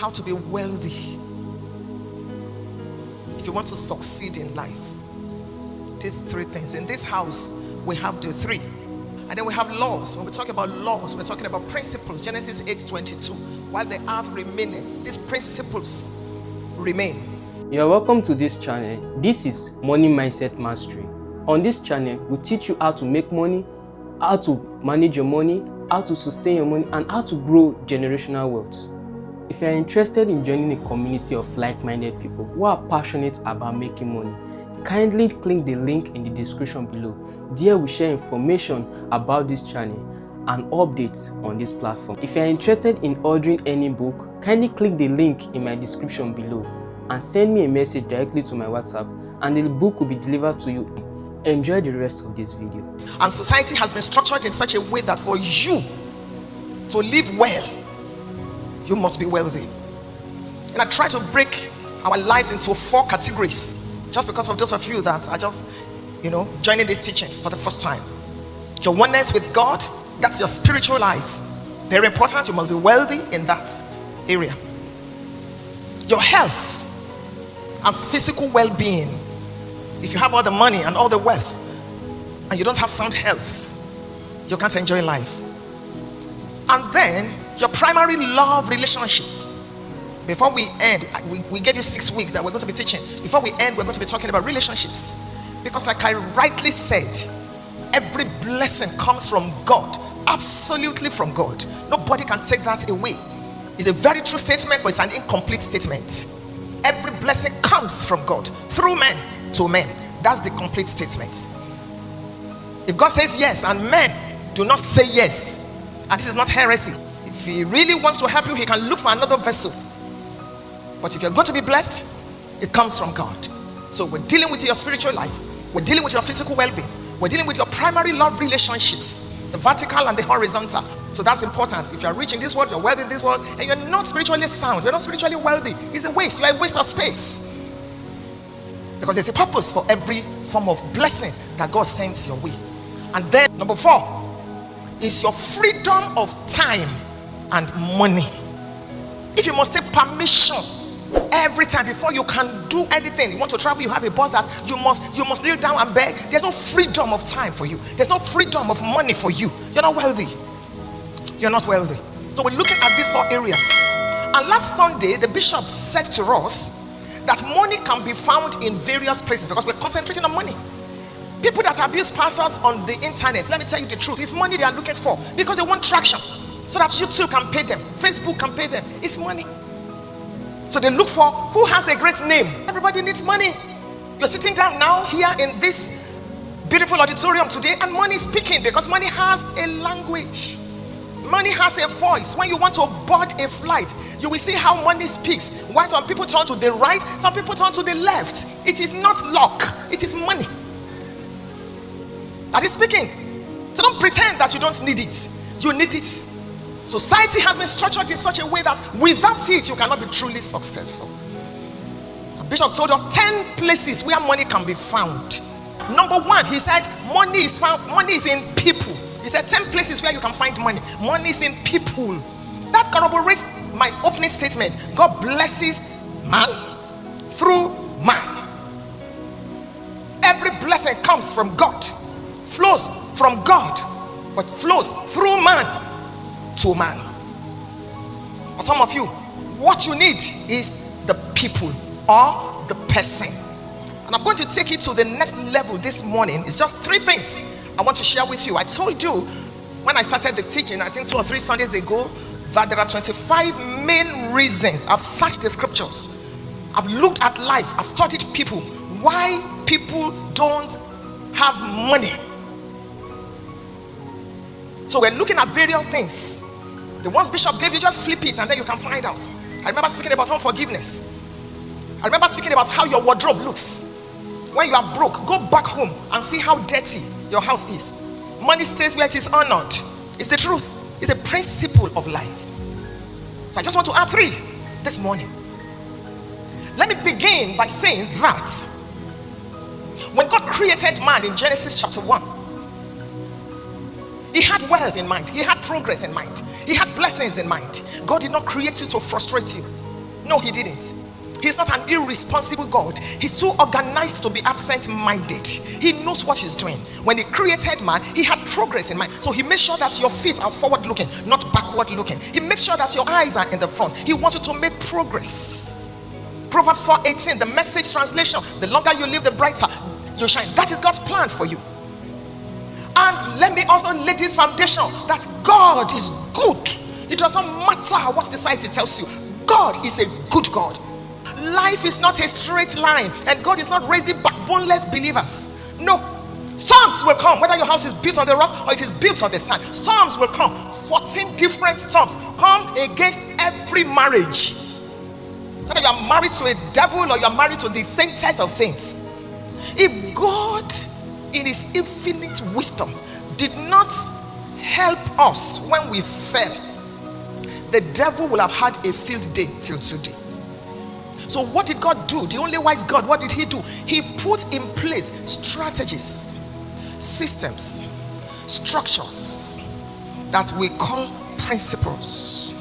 how to be wealthy. If you want to succeed in life, these three things. In this house, we have the three. And then we have laws. When we talk about laws, we're talking about principles. Genesis 8:22. While the earth remaineth, these principles remain. You're welcome to this channel. This is Money Mindset Mastery. On this channel, we teach you how to make money, how to manage your money, how to sustain your money, and how to grow generational wealth. If you're interested in joining a community of like-minded people who are passionate about making money, kindly click the link in the description below. There we share information about this channel and updates on this platform. If you're interested in ordering any book, kindly click the link in my description below and send me a message directly to my WhatsApp, and the book will be delivered to you. Enjoy the rest of this video. And society has been structured in such a way that for you to live well, you must be wealthy. And I try to break our lives into 4 categories, just because of those of you that are just, joining this teaching for the first time. Your oneness with God, that's your spiritual life. Very important. You must be wealthy in that area. Your health and physical well-being. If you have all the money and all the wealth and you don't have sound health, you can't enjoy life. And then your primary love relationship. Before we end, we gave you 6 weeks that we're going to be teaching. Before we end, we're going to be talking about relationships. Because like I rightly said, every blessing comes from God. Absolutely from God. Nobody can take that away. It's a very true statement, but it's an incomplete statement. Every blessing comes from God through men to men. That's the complete statement. If God says yes and men do not say yes, and this is not heresy, if he really wants to help you, he can look for another vessel. But if you're going to be blessed, it comes from God. So we're dealing with your spiritual life, we're dealing with your physical well-being, we're dealing with your primary love relationships, the vertical and the horizontal. So that's important. If you're rich in this world, you're wealthy in this world, and you're not spiritually sound, you're not spiritually wealthy, it's a waste. You're a waste of space. Because there's a purpose for every form of blessing that God sends your way. And then number 4 is your freedom of time and money. If you must take permission every time before you can do anything, you want to travel, you have a boss that you must kneel down and beg. There's no freedom of time for you. There's no freedom of money for you. You're not wealthy. You're not wealthy. So we're looking at these 4 areas. And last Sunday, the bishop said to us that money can be found in various places because we're concentrating on money. People that abuse pastors on the internet, let me tell you the truth, it's money they are looking for because they want traction so that YouTube can pay them, Facebook can pay them. It's money. So they look for who has a great name. Everybody needs money. You're sitting down now here in this beautiful auditorium today, and money is speaking because money has a language. Money has a voice. When you want to board a flight, you will see how money speaks. Why some people turn to the right, some people turn to the left. It is not luck, it is money that is speaking. So don't pretend that you don't need it. You need it. Society has been structured in such a way that without it, you cannot be truly successful. The bishop told us 10 places where money can be found. Number 1, he said, money is found. Money is in people. He said 10 places where you can find money. Money is in people. That corroborates my opening statement. God blesses man through man. Every blessing comes from God, flows from God, but flows through man to man. For some of you, what you need is the people or the person. And I'm going to take you to the next level this morning. It's just 3 things I want to share with you. I told you when I started the teaching, I think 2 or 3 Sundays ago, that there are 25 main reasons. I've searched the scriptures, I've looked at life, I've studied people, why people don't have money. So we're looking at various things. The ones Bishop gave you, just flip it and then you can find out. I remember speaking about unforgiveness. I remember speaking about how your wardrobe looks. When you are broke, go back home and see how dirty your house is. Money stays where it is honored. It's the truth. It's a principle of life. So I just want to add 3 this morning. Let me begin by saying that when God created man in Genesis chapter 1, he had wealth in mind. He had progress in mind. He had blessings in mind. God did not create you to frustrate you. No, he didn't. He's not an irresponsible God. He's too organized to be absent-minded. He knows what he's doing. When he created man, he had progress in mind. So he makes sure that your feet are forward-looking, not backward-looking. He makes sure that your eyes are in the front. He wants you to make progress. Proverbs 4:18, the Message translation. The longer you live, the brighter you shine. That is God's plan for you. And let me also lay this foundation that God is good. It does not matter what society tells you. God is a good God. Life is not a straight line, and God is not raising backboneless believers. No. Storms will come, whether your house is built on the rock or it is built on the sand. Storms will come. 14 different storms come against every marriage. Whether you are married to a devil or you are married to the saintest of saints. If God, in his infinite wisdom, did not help us when we fell, the devil will have had a field day till today. So what did God do? The only wise God, what did he do? He put in place strategies, systems, structures that we call principles.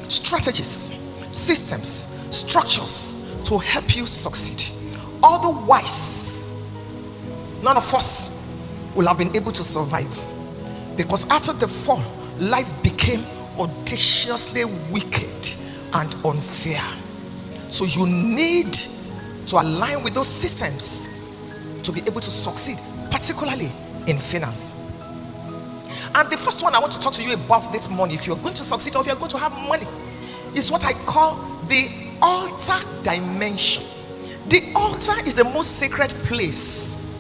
Strategies, systems, structures to help you succeed. Otherwise, none of us will have been able to survive. Because after the fall, life became audaciously wicked and unfair. So you need to align with those systems to be able to succeed, particularly in finance. And the first one I want to talk to you about this morning, if you're going to succeed or if you're going to have money, is what I call the altar dimension. The altar is the most sacred place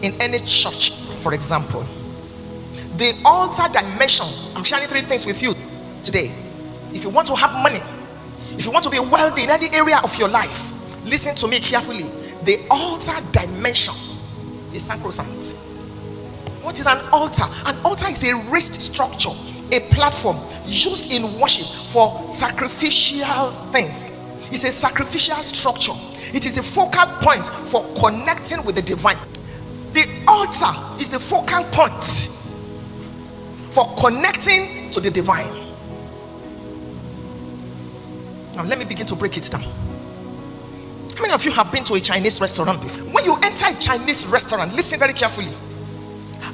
in any church, for example. The altar dimension, I'm sharing 3 things with you today. If you want to have money, if you want to be wealthy in any area of your life, listen to me carefully. The altar dimension is sacrosanct. What is an altar? An altar is a raised structure, a platform used in worship for sacrificial things. It's a sacrificial structure. It is a focal point for connecting with the divine. The altar is the focal point for connecting to the divine. Now let me begin to break it down. How many of you have been to a Chinese restaurant before? When you enter a Chinese restaurant, listen very carefully.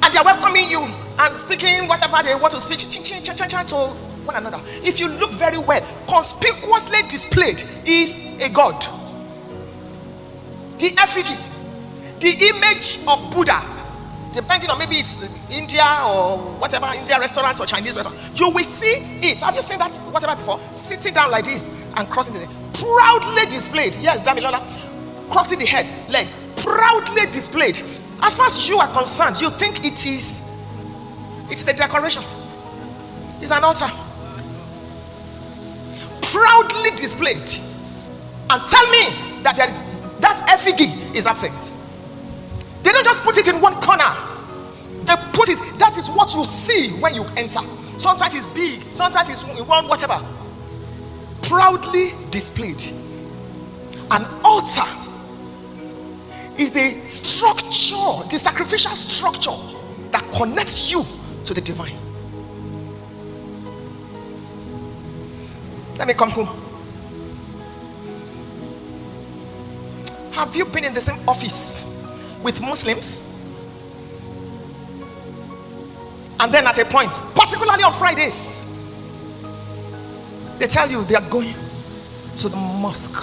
And they are welcoming you and speaking whatever they want to speak to one another. If you look very well, conspicuously displayed is a god. The effigy, the image of Buddha, depending on maybe it's India or whatever, India restaurant or Chinese restaurant, you will see it. Have you seen that whatever before? Sitting down like this and crossing the leg, proudly displayed. Yes, Damilola, crossing the head, leg, proudly displayed. As far as you are concerned, you think it is a decoration. It's an altar, proudly displayed. And tell me that that effigy is absent. They don't just put it in one corner. They put it, that is what you see when you enter. Sometimes it's big, sometimes it's one whatever. Proudly displayed. An altar is the structure, the sacrificial structure that connects you to the divine. Let me come home. Have you been in the same office with Muslims? And then at a point, particularly on Fridays, they tell you they are going to the mosque.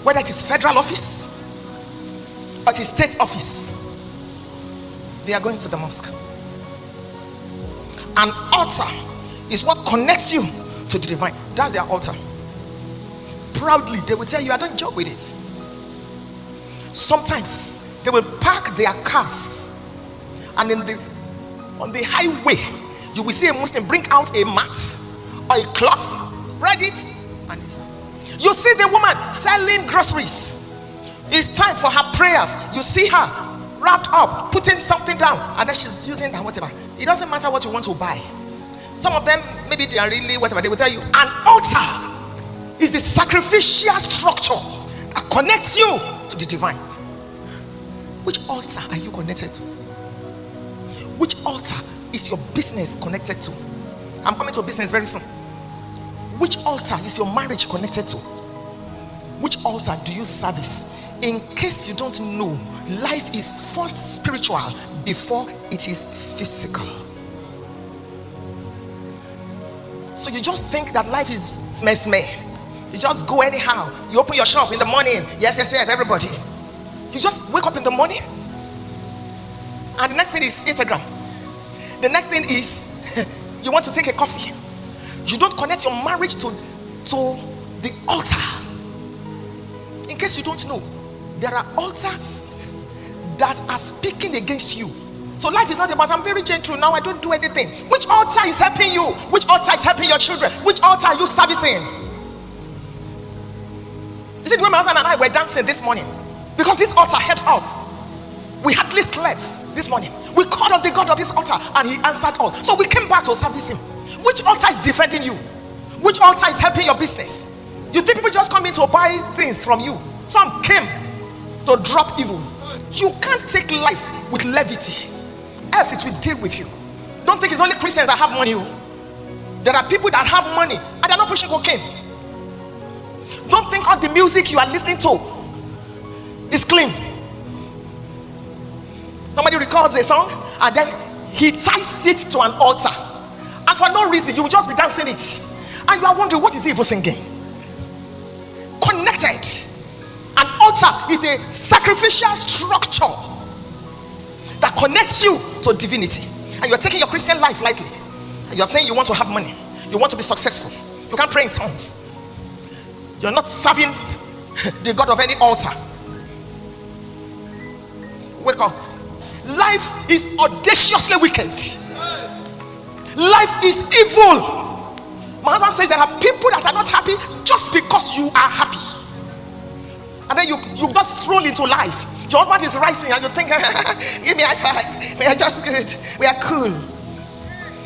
Whether it is federal office or it is state office, they are going to the mosque. An altar is what connects you to the divine. That's their altar. Proudly, they will tell you, I don't joke with it. Sometimes they will park their cars, and on the highway, you will see a Muslim bring out a mat or a cloth, spread it, and you see the woman selling groceries. It's time for her prayers. You see her wrapped up, putting something down, and then she's using that whatever. It doesn't matter what you want to buy. Some of them, maybe they are really whatever. They will tell you, an altar is the sacrificial structure that connects you to the divine. Which altar are you connected to? Which altar is your business connected to? I'm coming to a business very soon. Which altar is your marriage connected to? Which altar do you service? In case you don't know, life is first spiritual before it is physical. So you just think that life is smeh. You just go anyhow. You open your shop in the morning. Yes, everybody. You just wake up in the morning, and the next thing is Instagram. The next thing is you want to take a coffee. You don't connect your marriage to the altar. In case you don't know, there are altars that are speaking against you. So life is not about, I'm very gentle now, I don't do anything. Which altar is helping you? Which altar is helping your children? Which altar are you servicing? You see, the way my husband and I were dancing this morning, because this altar helped us. We hardly slept this morning. We called on the God of this altar and he answered us. So we came back to service him. Which altar is defending you? Which altar is helping your business? You think people just come in to buy things from you? Some came to drop evil. You can't take life with levity, else it will deal with you. Don't think it's only Christians that have money. There are people that have money and they're not pushing cocaine. Don't think all the music you are listening to is clean. Somebody records a song and then he ties it to an altar, and for no reason you will just be dancing it, and you are wondering, what is he even singing? Connected. An altar is a sacrificial structure that connects you to divinity, and you're taking your Christian life lightly, and you're saying you want to have money, you want to be successful, you can't pray in tongues, you're not serving the God of any altar. Wake up. Life is audaciously wicked. Life is evil. My husband says there are people that are not happy just because you are happy, and then you just stroll into life. Your husband is rising and you think, give me a high five, we are just good, we are cool.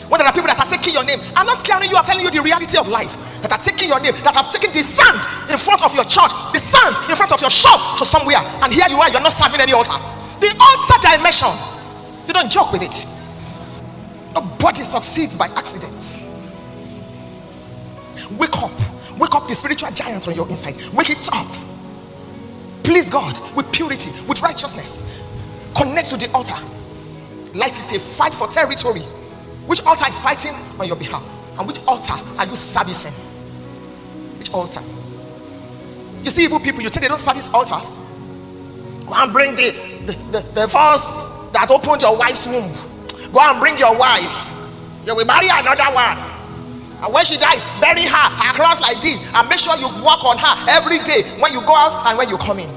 When there are people that are taking your name, I'm not scaring you, I'm telling you the reality of life, that are taking your name, that have taken the sand in front of your church, the sand in front of your shop to somewhere, and here you are, you're not serving any altar. The altar dimension, you don't joke with it. Nobody succeeds by accident. Wake up the spiritual giant on your inside. Wake it up. Please God with purity, with righteousness. Connect to the altar. Life is a fight for territory. Which altar is fighting on your behalf? And which altar are you servicing? Which altar? You see evil people, you think they don't service altars? Go and bring the first that opened your wife's womb. Go and bring your wife. You will marry another one. And when she dies, bury her across like this, and make sure you walk on her every day when you go out and when you come in.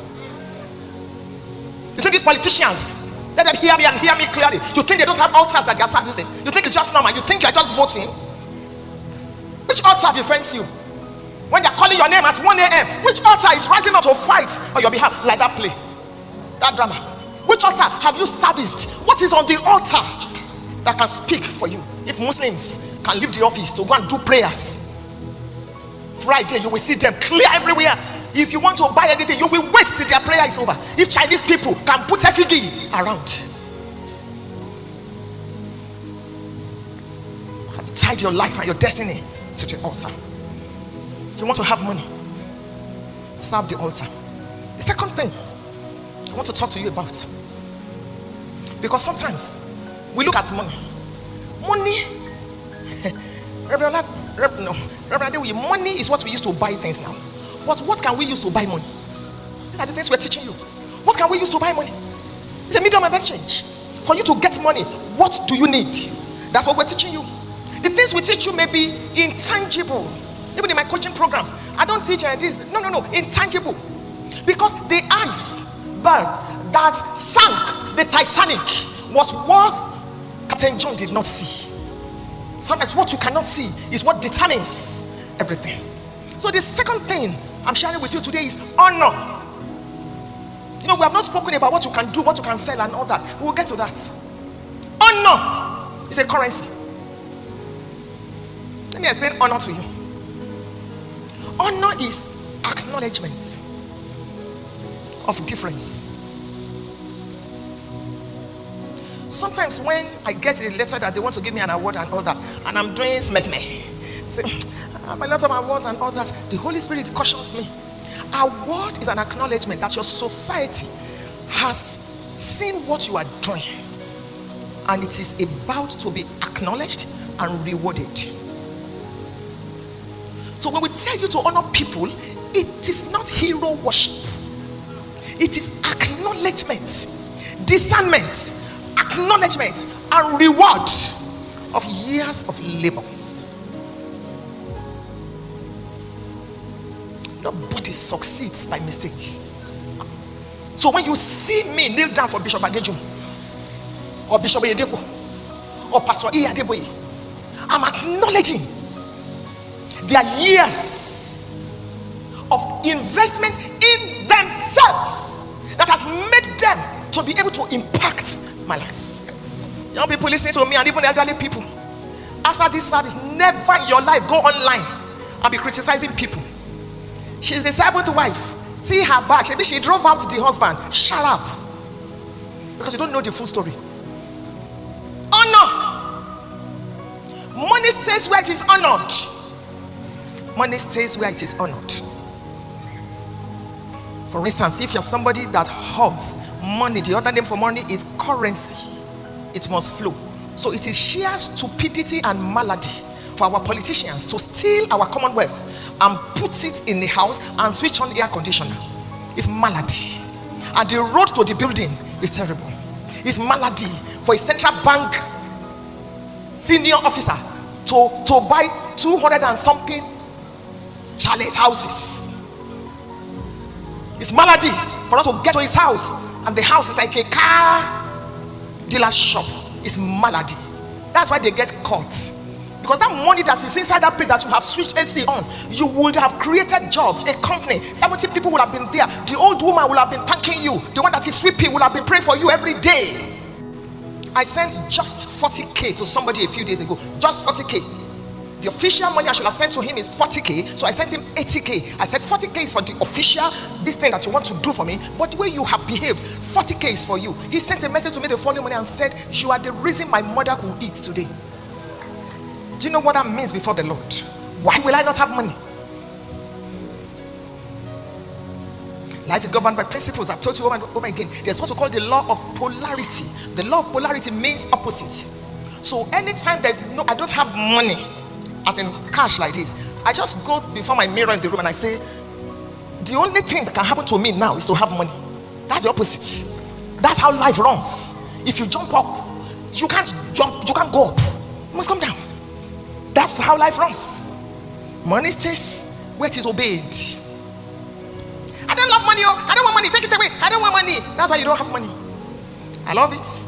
You think these politicians, let them hear me and hear me clearly. You think they don't have altars that they are servicing? You think it's just normal? You think you are just voting? Which altar defends you? When they're calling your name at 1 a.m., which altar is rising up to fight on your behalf? Like that play, that drama. Which altar have you serviced? What is on the altar that can speak for you? If Muslims can leave the office to go and do prayers, Friday you will see them clear everywhere. If you want to buy anything, you will wait till their prayer is over. If Chinese people can put effigy around, have tied your life and your destiny to the altar. You want to have money, serve the altar. The second thing I want to talk to you about, because sometimes we look at money. Reverend Adejumo, money is what we use to buy things now. But what can we use to buy money? These are the things we're teaching you. What can we use to buy money? It's a medium of exchange. For you to get money, what do you need? That's what we're teaching you. The things we teach you may be intangible. Even in my coaching programs, I don't teach this. No, intangible. Because the iceberg that sank the Titanic was what Captain John did not see. Sometimes what you cannot see is what determines everything. So the second thing I'm sharing with you today is honor. You know, we have not spoken about what you can do, what you can sell and all that. We will get to that. Honor is a currency. Let me explain honor to you. Honor is acknowledgement of difference. Sometimes when I get a letter that they want to give me an award and all that, and I'm doing smesme, Say, a lot of our words and all that. The Holy Spirit cautions me. Our word is an acknowledgement that your society has seen what you are doing, and it is about to be acknowledged and rewarded. So when we tell you to honor people, it is not hero worship. It is acknowledgement, discernment, acknowledgement, and reward of years of labor. Nobody succeeds by mistake. So when you see me kneel down for Bishop Adejumo or Bishop Adejumo or Pastor Adeboye, I'm acknowledging their years of investment in themselves that has made them to be able to impact my life. Young people listening to me, and even elderly people, after this service, never in your life go online and be criticizing people. She's the 7th wife. See her back. Maybe she drove out the husband. Shut up. Because you don't know the full story. Honor. Money stays where it is honored. Money stays where it is honored. For instance, if you're somebody that hoards money, the other name for money is currency. It must flow. So it is sheer stupidity and malady for our politicians to steal our commonwealth and put it in the house and switch on the air conditioner. It's malady. And the road to the building is terrible. It's malady for a central bank senior officer to buy 200 and something chalet houses. It's malady for us to get to his house and the house is like a car dealer's shop. It's malady. That's why they get caught. Because that money that is inside that place that you have switched AC on, you would have created jobs, a company. 70 people would have been there. The old woman would have been thanking you. The one that is sweeping would have been praying for you every day. I sent just 40K to somebody a few days ago. Just 40K. The official money I should have sent to him is 40K. So I sent him 80K. I said 40K is for the official, this thing that you want to do for me. But the way you have behaved, 40K is for you. He sent a message to me the following morning and said, you are the reason my mother could eat today. Do you know what that means before the Lord? Why will I not have money? Life is governed by principles. I've told you over and over again. There's what we call the law of polarity. The law of polarity means opposite. So anytime I don't have money, as in cash like this, I just go before my mirror in the room and I say, the only thing that can happen to me now is to have money. That's the opposite. That's how life runs. If you jump up, you can't jump, you can't go up. You must come down. That's how life runs. Money stays where it is obeyed. I don't love money. I don't want money. Take it away. I don't want money. That's why you don't have money. I love it.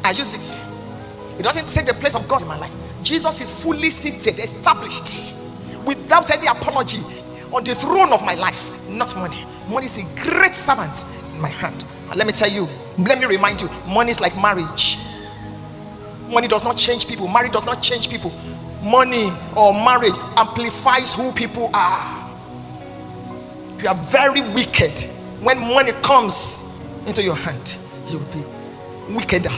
I use it. It doesn't take the place of God in my life. Jesus is fully seated, established, without any apology on the throne of my life. Not money. Money is a great servant in my hand. And let me tell you, let me remind you, money is like marriage. Money does not change people. Marriage does not change people. Money or marriage amplifies who people are. You are very wicked. When money comes into your hand, you will be wickeder.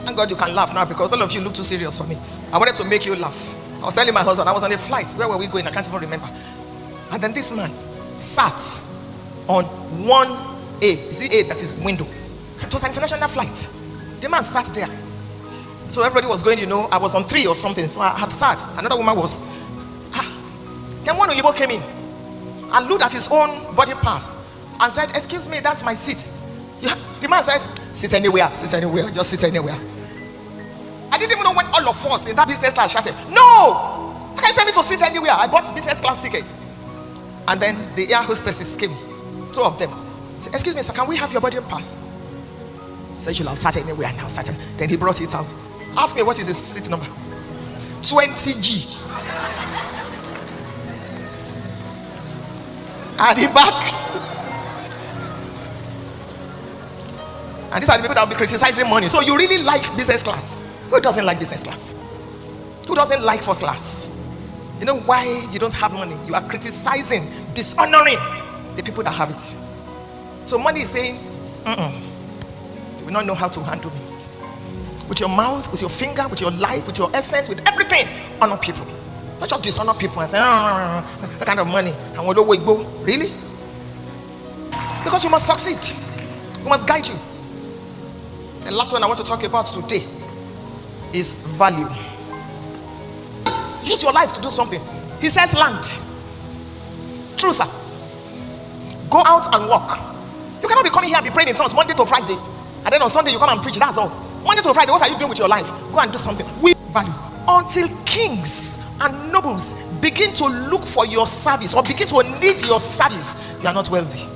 Thank God you can laugh now, because all of you look too serious for me. I wanted to make you laugh. I was telling my husband, I was on a flight. Where were we going? I can't even remember. And then this man sat on 1A. Is it A that is window? So it was an international flight. The man sat there. So everybody was going, I was on 3 or something. So I had sat. Another woman was. Then one Oyibo came in and looked at his own body pass and said, excuse me, that's my seat. The man said, sit anywhere, just sit anywhere. I didn't even know when all of us in that business class. I said, no, I can't tell me to sit anywhere. I bought business class ticket. And then the air hostesses came, 2 of them. Said, excuse me, sir, can we have your boarding pass? He said, you'll have sat anywhere now. Then he brought it out. Ask me, what is his seat number? 20G. At the back. And these are the people that will be criticizing money. So you really like business class? Who doesn't like business class? Who doesn't like first class? You know why you don't have money? You are criticizing, dishonoring the people that have it. So money is saying, they will not know how to handle me. with your mouth, with your finger, with your life, with your essence, with everything. Honor people. Not just dishonor people and say, what kind of money? And where do we go? Really? Because you must succeed. We must guide you. The last one I want to talk about today is value. Use your life to do something. He says land. True, sir. Go out and walk. You cannot be coming here and be praying in tongues Monday to Friday, and then on Sunday you come and preach. That's all. Monday to Friday, what are you doing with your life? Go and do something. We value. Until kings and nobles begin to look for your service or begin to need your service, you are not wealthy.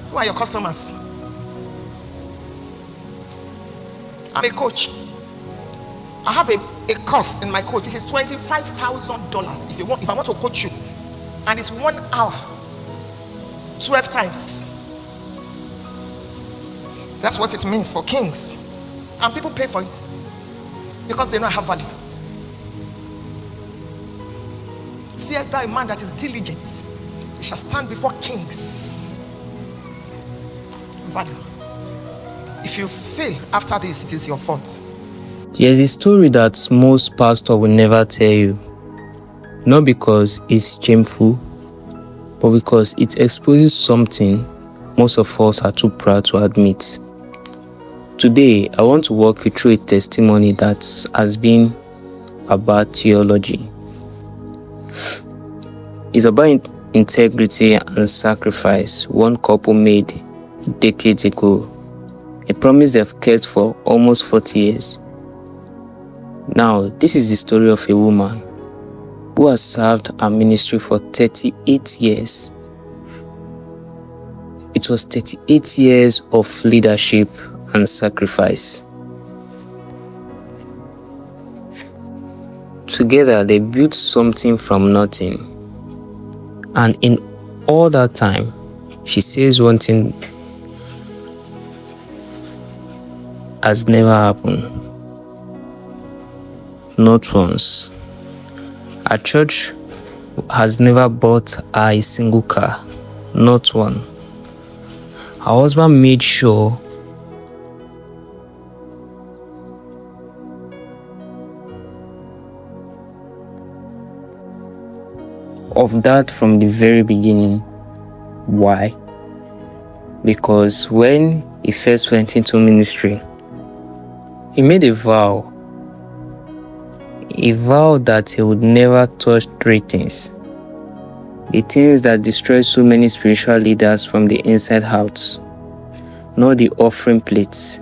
Who are your customers? I'm a coach. I have a course in my coach. This is $25,000 if I want to coach you, and it's 1 hour 12 times. That's what it means for kings, and people pay for it because they don't have value. Seest thou a man that is diligent, he shall stand before kings. Value. If you fail after this, it is your fault. There's a story that most pastors will never tell you, not because it's shameful, but because it exposes something most of us are too proud to admit. Today, I want to walk you through a testimony that has been about theology. It's about integrity and sacrifice one couple made decades ago, a promise they've kept for almost 40 years. Now, this is the story of a woman who has served her ministry for 38 years. It was 38 years of leadership and sacrifice. Together, they built something from nothing. And in all that time, she says one thing has never happened. Not once. Our church has never bought her a single car. Not one. Her husband made sure of that from the very beginning. Why? Because when he first went into ministry, he made a vow that he would never touch 3 things. The things that destroy so many spiritual leaders from the inside out. Not the offering plates.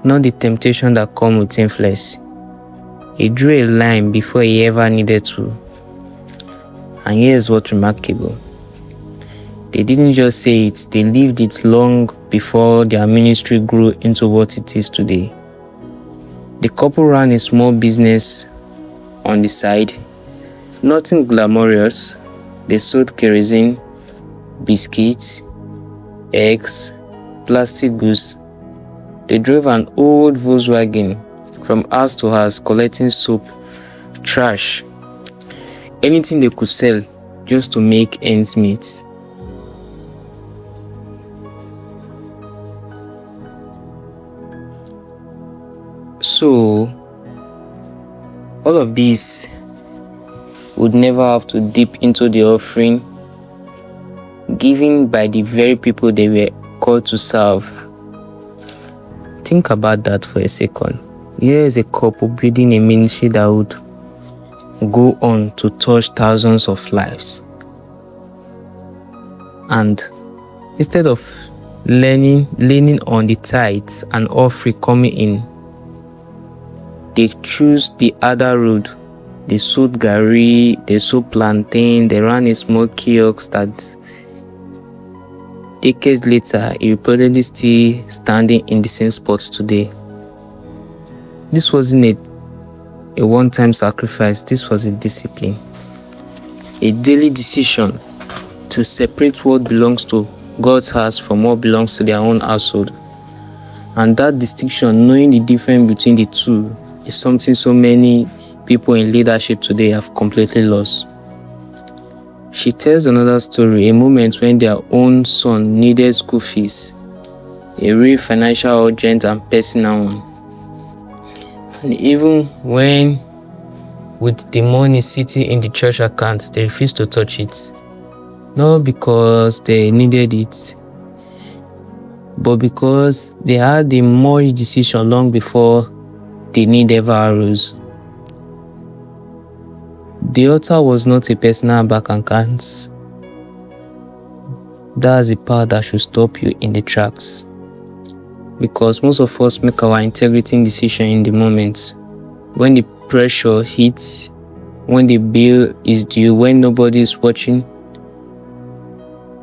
Not the temptation that come with influence. He drew a line before he ever needed to. And here's what's remarkable. They didn't just say it, they lived it long before their ministry grew into what it is today. The couple ran a small business on the side. Nothing glamorous. They sold kerosene, biscuits, eggs, plastic goods. They drove an old Volkswagen from house to house collecting soap, trash, anything they could sell just to make ends meet. So, all of these would never have to dip into the offering given by the very people they were called to serve. Think about that for a second. Here is a couple building a ministry that would go on to touch thousands of lives. And instead of leaning on the tithes and offering coming in, they choose the other road. They sold gari, they sold plantain, they ran a small kiosk that decades later is reportedly still standing in the same spot today. This wasn't a one-time sacrifice, this was a discipline. A daily decision to separate what belongs to God's house from what belongs to their own household. And that distinction, knowing the difference between the two, is something so many people in leadership today have completely lost. She tells another story, a moment when their own son needed school fees. a real financial urgent and personal one. And even when with the money sitting in the church account, they refused to touch it. Not because they needed it, but because they had the moral decision long before the need ever arose. The altar was not a personal bank account. That's the part that should stop you in the tracks. Because most of us make our integrity decision in the moment. When the pressure hits, when the bill is due, when nobody is watching.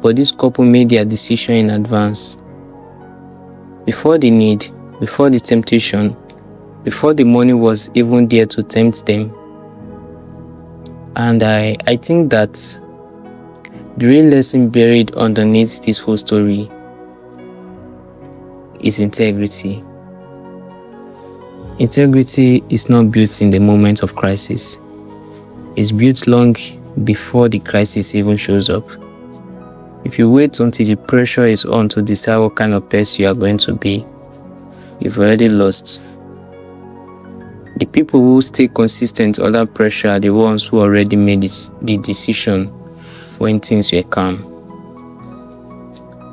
But this couple made their decision in advance. Before the need, before the temptation, before the money was even there to tempt them. And I think that the real lesson buried underneath this whole story is integrity. Integrity is not built in the moment of crisis. It's built long before the crisis even shows up. If you wait until the pressure is on to decide what kind of person you are going to be, you've already lost. The people who stay consistent under pressure are the ones who already made the decision when things were calm.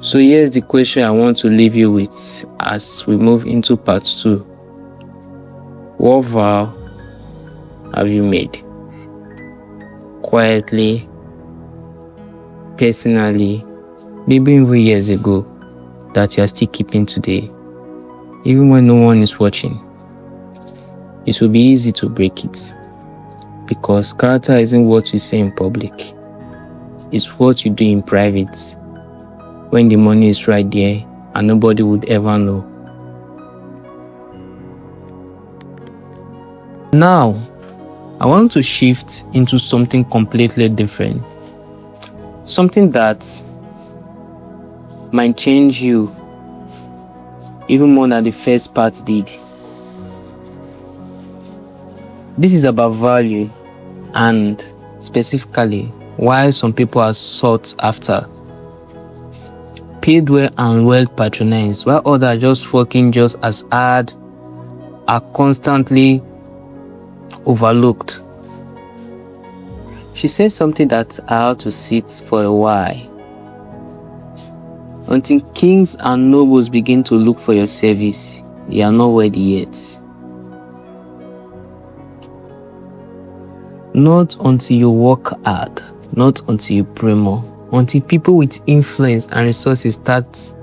So here's the question I want to leave you with as we move into part 2. What vow have you made? Quietly, personally, maybe even years ago, that you are still keeping today, even when no one is watching. It will be easy to break it, because character isn't what you say in public, it's what you do in private, when the money is right there and nobody would ever know. Now, I want to shift into something completely different. Something that might change you even more than the first part did. This is about value, and specifically why some people are sought after, paid well and well patronized, while others are just working just as hard, are constantly overlooked. She said something that I had to sit for a while. Until kings and nobles begin to look for your service, you are not ready yet. Not until you work hard, not until you pray more, until people with influence and resources start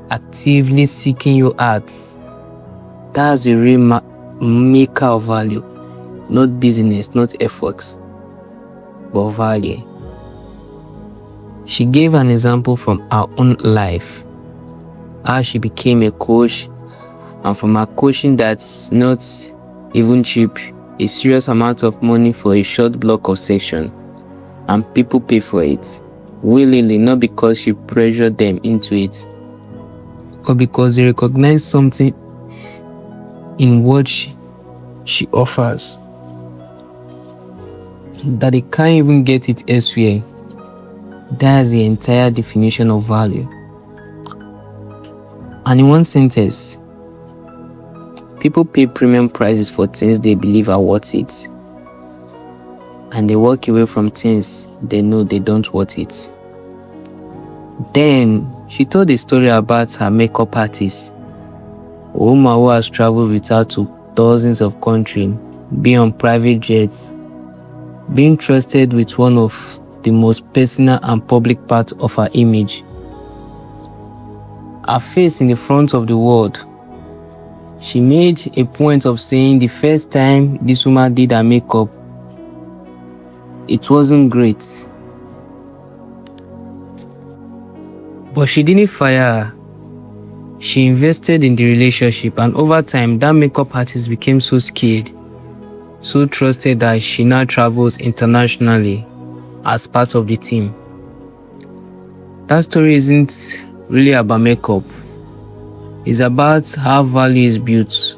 actively seeking you out. That's the real maker of value. Not business, not efforts, but value. She gave an example from her own life, how she became a coach, and from her coaching that's not even cheap, a serious amount of money for a short block of section, and people pay for it willingly, not because she pressured them into it, but because they recognize something in what she offers that they can't even get it elsewhere. That's the entire definition of value. And in one sentence, people pay premium prices for things they believe are worth it, and they walk away from things they know they don't worth it. Then she told a story about her makeup artist, a woman who has traveled with her to dozens of countries, been on private jets, being trusted with one of the most personal and public parts of her image, her face in the front of the world. She made a point of saying the first time this woman did her makeup, it wasn't great. But she didn't fire her. She invested in the relationship, and over time, that makeup artist became so skilled, so trusted that she now travels internationally as part of the team. That story isn't really about makeup. It's about how value is built.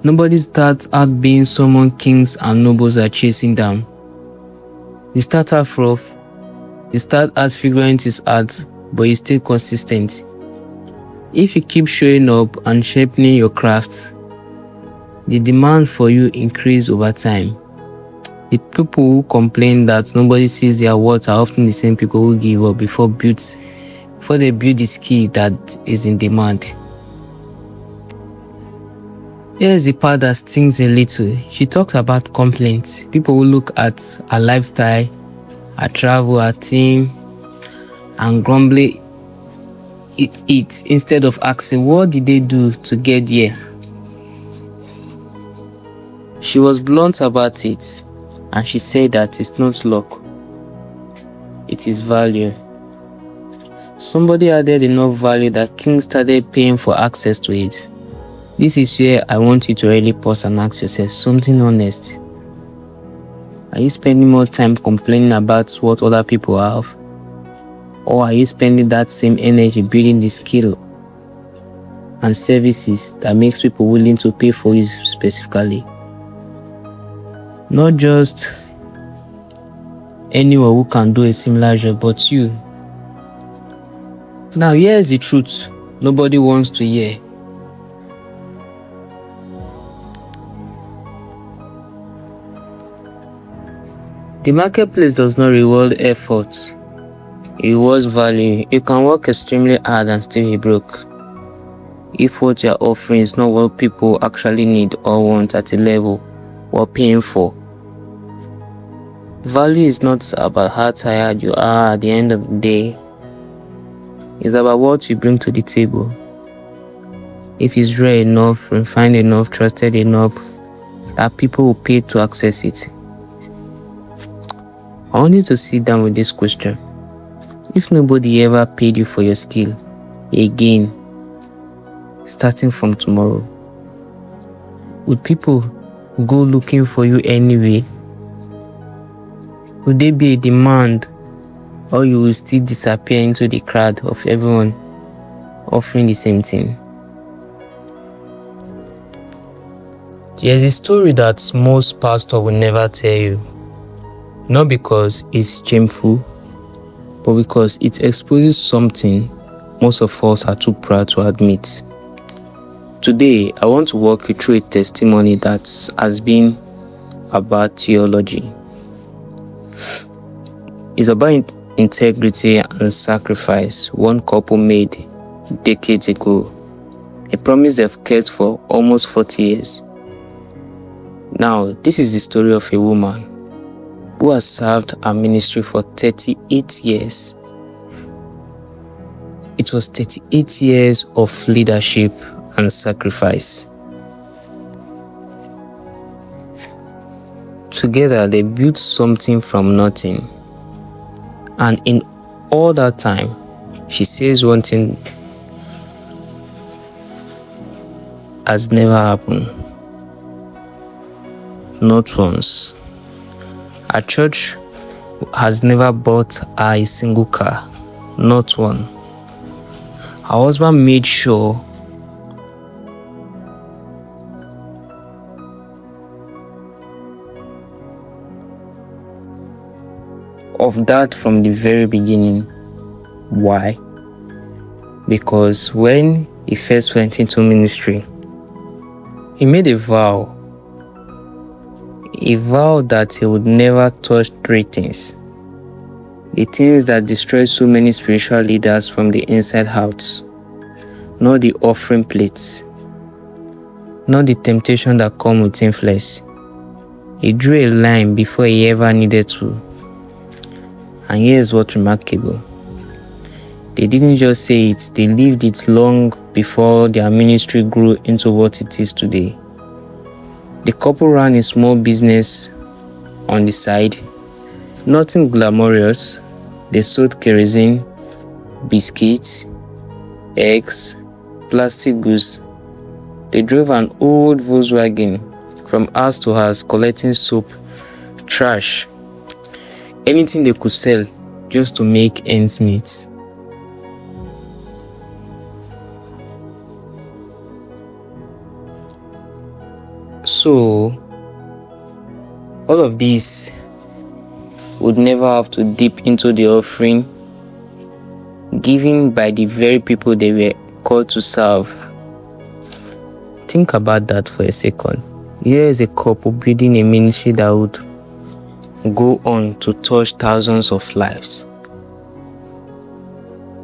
Nobody starts out being someone kings and nobles are chasing down. You start out rough. You start out figuring it out, but you stay consistent. If you keep showing up and sharpening your craft, the demand for you increase over time. The people who complain that nobody sees their worth are often the same people who give up before they build the skill that is in demand. Here's the part that stings a little. She talks about complaints. People who look at her lifestyle, her travel, her team, and grumble it instead of asking, what did they do to get here? She was blunt about it, and she said that it's not luck, it is value. Somebody added enough value that King started paying for access to it. This is where I want you to really pause and ask yourself something honest. Are you spending more time complaining about what other people have? Or are you spending that same energy building the skill and services that makes people willing to pay for you specifically? Not just anyone who can do a similar job, but you. Now here's the truth nobody wants to hear. The marketplace does not reward effort, it rewards value. You can work extremely hard and still be broke if what you're offering is not what people actually need or want at a level we're paying for. Value is not about how tired you are at the end of the day. It's about what you bring to the table. If it's rare enough, refined enough, trusted enough, that people will pay to access it. I want you to sit down with this question. If nobody ever paid you for your skill again, starting from tomorrow, would people go looking for you anyway? Would there be a demand, or you will still disappear into the crowd of everyone offering the same thing? There's a story that most pastors will never tell you. Not because it's shameful, but because it exposes something most of us are too proud to admit. Today, I want to walk you through a testimony that has been about theology. It's about integrity and sacrifice one couple made decades ago, a promise they've kept for almost 40 years. Now, this is the story of a woman who has served her ministry for 38 years. It was 38 years of leadership and sacrifice. Together, they built something from nothing. And in all that time, she says one thing has never happened. Not once. Our church has never bought her a single car. Not one. Her husband made sure of that from the very beginning. Why? Because when he first went into ministry, he made a vow. He vowed that he would never touch three things. The things that destroy so many spiritual leaders from the inside out. Not the offering plates. Not the temptation that come with influence. He drew a line before he ever needed to. And here's what's remarkable. They didn't just say it, they lived it long before their ministry grew into what it is today. The couple ran a small business on the side. Nothing glamorous. They sold kerosene, biscuits, eggs, plastic goods. They drove an old Volkswagen from house to house collecting soap, trash, anything they could sell just to make ends meet. So, all of these would never have to dip into the offering given by the very people they were called to serve. Think about that for a second. Here is a couple building a ministry that would go on to touch thousands of lives.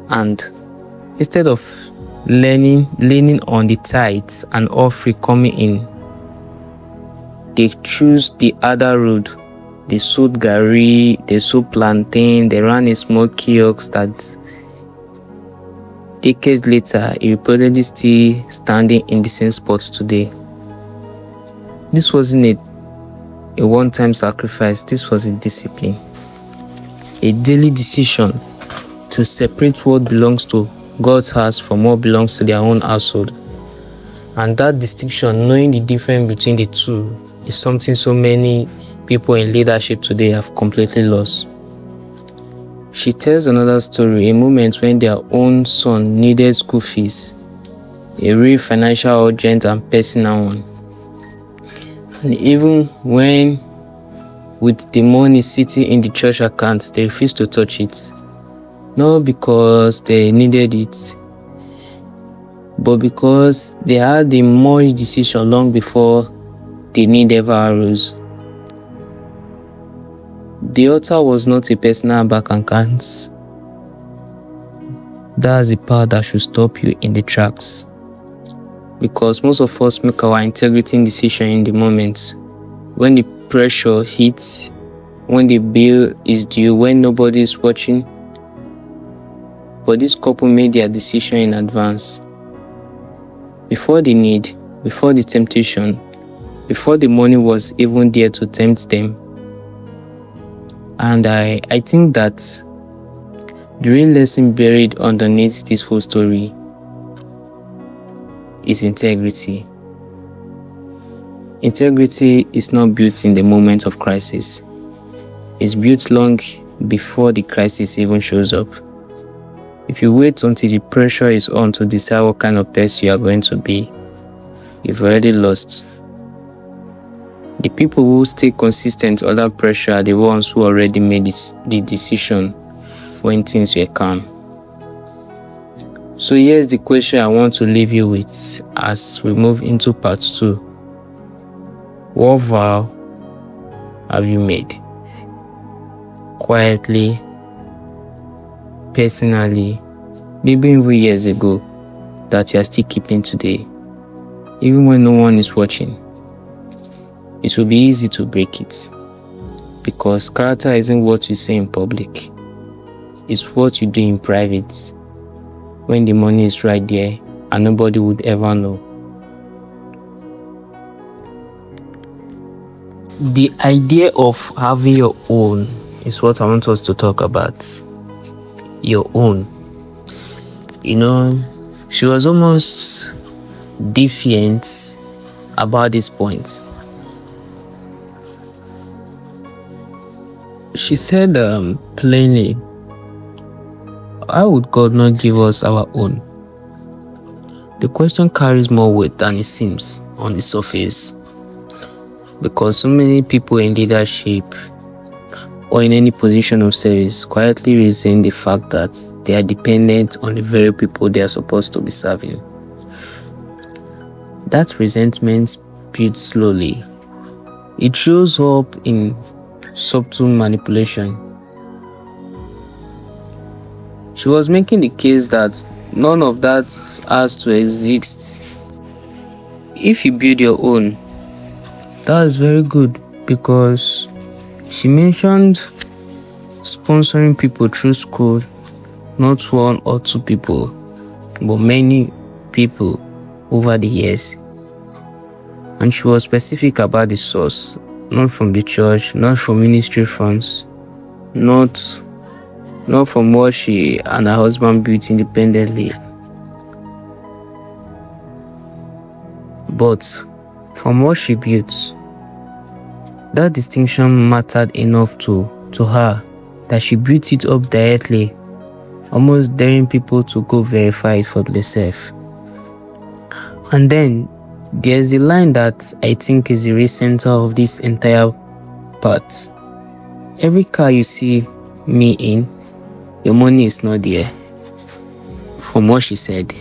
And instead of leaning on the tithes and offering coming in, they choose the other road. They sold gari, they sold plantain, they ran a small kiosk that decades later is reportedly still standing in the same spot today. This wasn't a one-time sacrifice, this was a discipline. A daily decision to separate what belongs to God's house from what belongs to their own household. And that distinction, knowing the difference between the two, is something so many people in leadership today have completely lost. She tells another story, a moment when their own son needed school fees, a real financial urgent and personal one. And even when with the money sitting in the church account, they refused to touch it. Not because they needed it, but because they had a much decision long before the need ever arose. The altar was not a personal bank account. That's the part that should stop you in the tracks. Because most of us make our integrity decision in the moment. When the pressure hits, when the bill is due, when nobody is watching. But this couple made their decision in advance. Before the need, before the temptation, before the money was even there to tempt them. And I think that the real lesson buried underneath this whole story is integrity. Integrity is not built in the moment of crisis. It's built long before the crisis even shows up. If you wait until the pressure is on to decide what kind of person you are going to be, you've already lost. The people who stay consistent under pressure are the ones who already made the decision when things were calm. So here's the question I want to leave you with as we move into part 2. What vow have you made? Quietly, personally, maybe even years ago, that you are still keeping today, even when no one is watching. It will be easy to break it, because character isn't what you say in public, it's what you do in private, when the money is right there and nobody would ever know. The idea of having your own is what I want us to talk about. Your own. You know, she was almost defiant about this point. She said plainly, why would God not give us our own? The question carries more weight than it seems on the surface, because so many people in leadership or in any position of service quietly resent the fact that they are dependent on the very people they are supposed to be serving. That resentment builds slowly. It shows up in subtle manipulation. She was making the case that none of that has to exist. If you build your own, that is very good, because she mentioned sponsoring people through school, not one or two people, but many people over the years. And she was specific about the source, not from the church, not from ministry funds, not from what she and her husband built independently, but from what she built. That distinction mattered enough to her that she built it up directly, almost daring people to go verify it for themselves. And then there's the line that I think is the real center of this entire part. Every car you see me in, your money is not there. From what she said,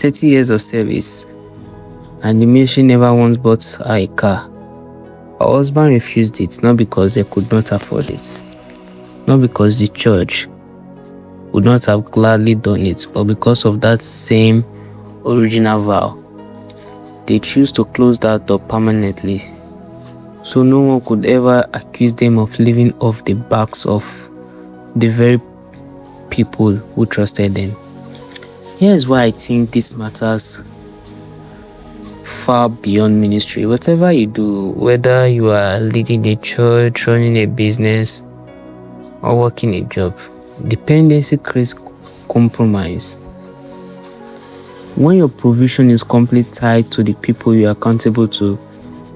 30 years of service, and the ministry never once bought her a car. Her husband refused it, not because they could not afford it, not because the church would not have gladly done it, but because of that same original vow. They choose to close that door permanently, so no one could ever accuse them of living off the backs of the very people who trusted them. Here's why I think this matters far beyond ministry. Whatever you do, whether you are leading a church, running a business, or working a job, dependency creates compromise. When your provision is completely tied to the people you are accountable to,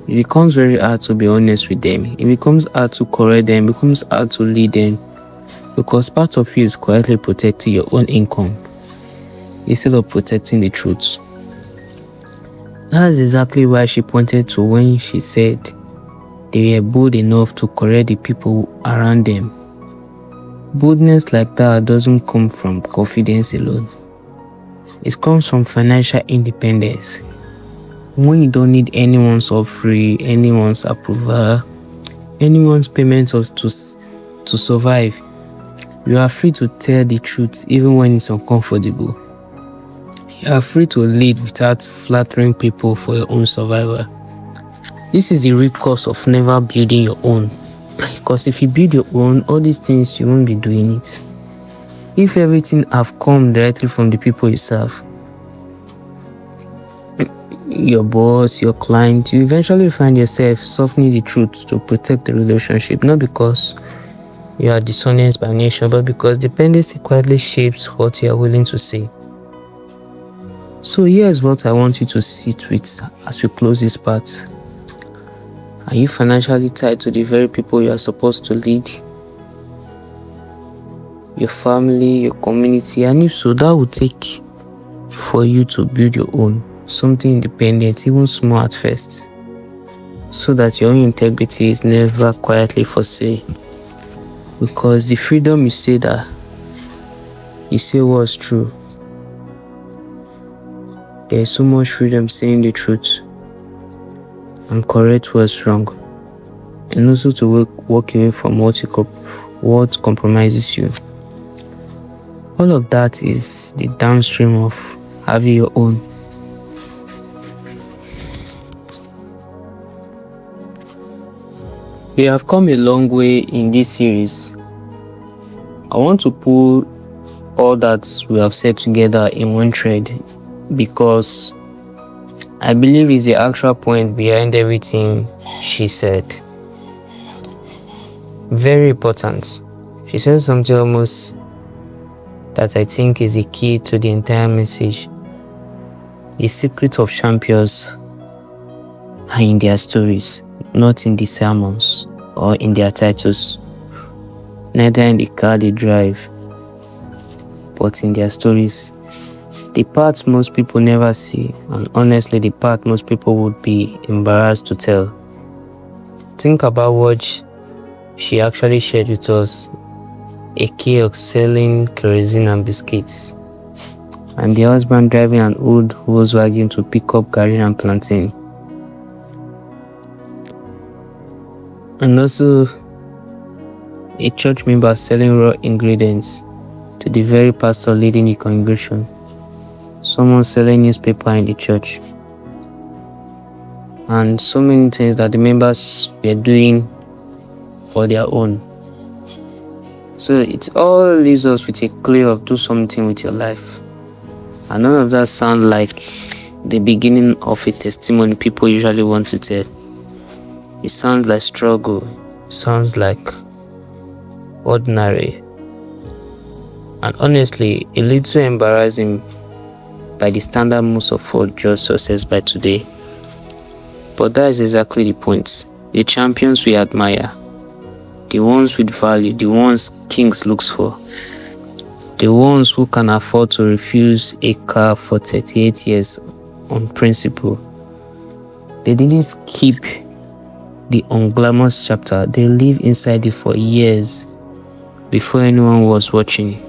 it becomes very hard to be honest with them. It becomes hard to correct them. It becomes hard to lead them, because part of you is quietly protecting your own income instead of protecting the truth. That's exactly why she pointed to when she said they were bold enough to correct the people around them. Boldness like that doesn't come from confidence alone. It comes from financial independence. When you don't need anyone's offering, anyone's approval, anyone's payment to survive, you are free to tell the truth even when it's uncomfortable. You are free to lead without flattering people for your own survival. This is the real cost of never building your own. Because if you build your own, all these things, you won't be doing it. If everything have come directly from the people you serve, your boss, your client, you eventually find yourself softening the truth to protect the relationship, not because you are dishonest by nature, but because dependency quietly shapes what you are willing to say. So here's what I want you to sit with as we close this part. Are you financially tied to the very people you are supposed to lead? Your family, your community, and if so, that would take for you to build your own, something independent, even small at first, so that your own integrity is never quietly for sale. Because the freedom you say was true. There is so much freedom saying the truth and correct what's wrong, and also to walk away from what compromises you. All of that is the downstream of having your own. We have come a long way in this series. I want to pull all that we have said together in one thread, because I believe it's the actual point behind everything she said. Very important. She said something almost that I think is the key to the entire message. The secret of champions are in their stories, not in the sermons or in their titles, neither in the car they drive, but in their stories. The part most people never see, and honestly the part most people would be embarrassed to tell. Think about what she actually shared with us: a kiosk selling kerosene and biscuits, and the husband driving an old Volkswagen to pick up garri and plantain. And also a church member selling raw ingredients to the very pastor leading the congregation. Someone selling newspaper in the church, and so many things that the members were doing for their own. So it all leaves us with a clue of do something with your life. And none of that sounds like the beginning of a testimony people usually want to tell. It sounds like struggle, sounds like ordinary, and honestly a little embarrassing by the standard most of all just success by today. But that is exactly the point. The champions we admire, the ones with value, the ones kings looks for, the ones who can afford to refuse a car for 38 years on principle. They didn't skip the unglamorous chapter. They lived inside it for years before anyone was watching.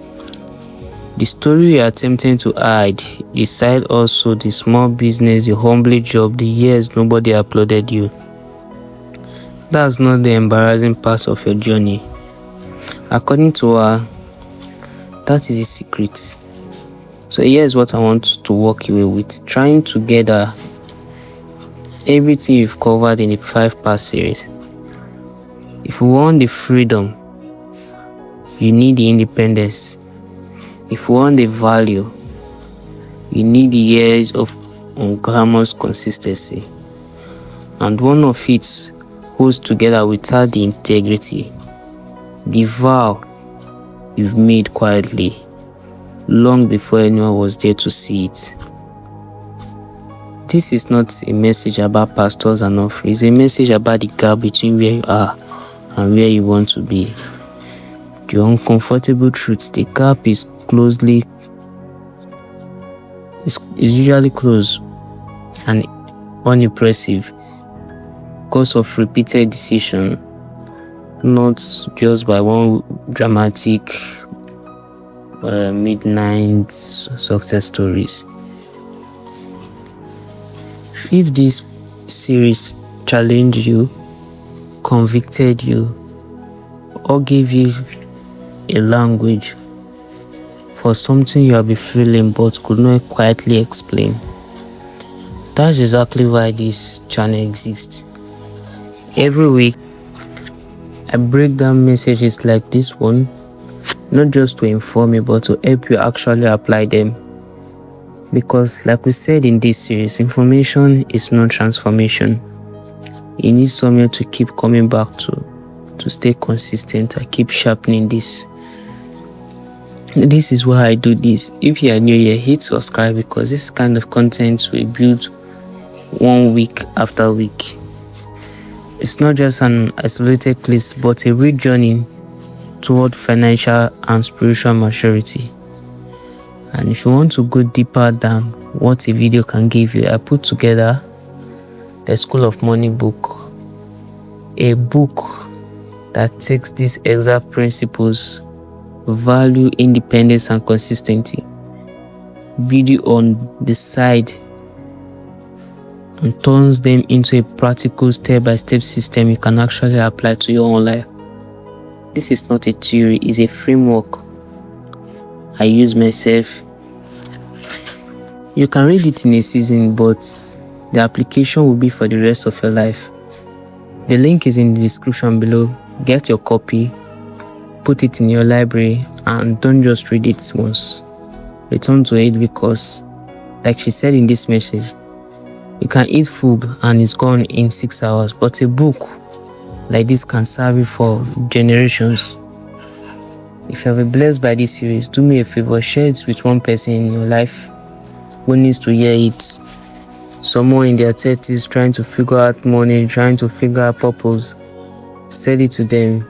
The story you are attempting to hide, the side hustle, the small business, the humbly job, the years nobody applauded you. That's not the embarrassing part of your journey. According to her, that is the secret. So here's what I want to walk away with. Trying to gather everything you've covered in the 5-part series. If you want the freedom, you need the independence. If you want the value, you need the years of unglamorous consistency. And one of it holds together without the integrity, the vow you've made quietly, long before anyone was there to see it. This is not a message about pastors and offerings. It's a message about the gap between where you are and where you want to be. The uncomfortable truth, the gap is usually close and unimpressive because of repeated decision, not just by one dramatic midnight success stories. If this series challenged you, convicted you, or gave you a language for something you have been feeling but could not quietly explain, that's exactly why this channel exists. Every week, I break down messages like this one, not just to inform you, but to help you actually apply them. Because like we said in this series, information is not transformation. You need somewhere to keep coming back to stay consistent and keep sharpening this. This is why I do this. If you are new here, hit subscribe, because this kind of content will build 1 week after week. It's not just an isolated place, but a real journey toward financial and spiritual maturity. And if you want to go deeper than what a video can give you, I put together the School of Money book, a book that takes these exact principles: value, independence, and consistency, video on the side, and turns them into a practical step-by-step system you can actually apply to your own life. This is not a theory, it's a framework I use myself. You can read it in a season, but the application will be for the rest of your life. The link is in the description below. Get your copy, put it in your library, and don't just read it once. Return to it, because, like she said in this message, you can eat food and it's gone in 6 hours, but a book like this can serve you for generations. If you have been blessed by this series, do me a favor, share it with one person in your life who needs to hear it. Someone in their 30s trying to figure out money, trying to figure out purpose. Send it to them.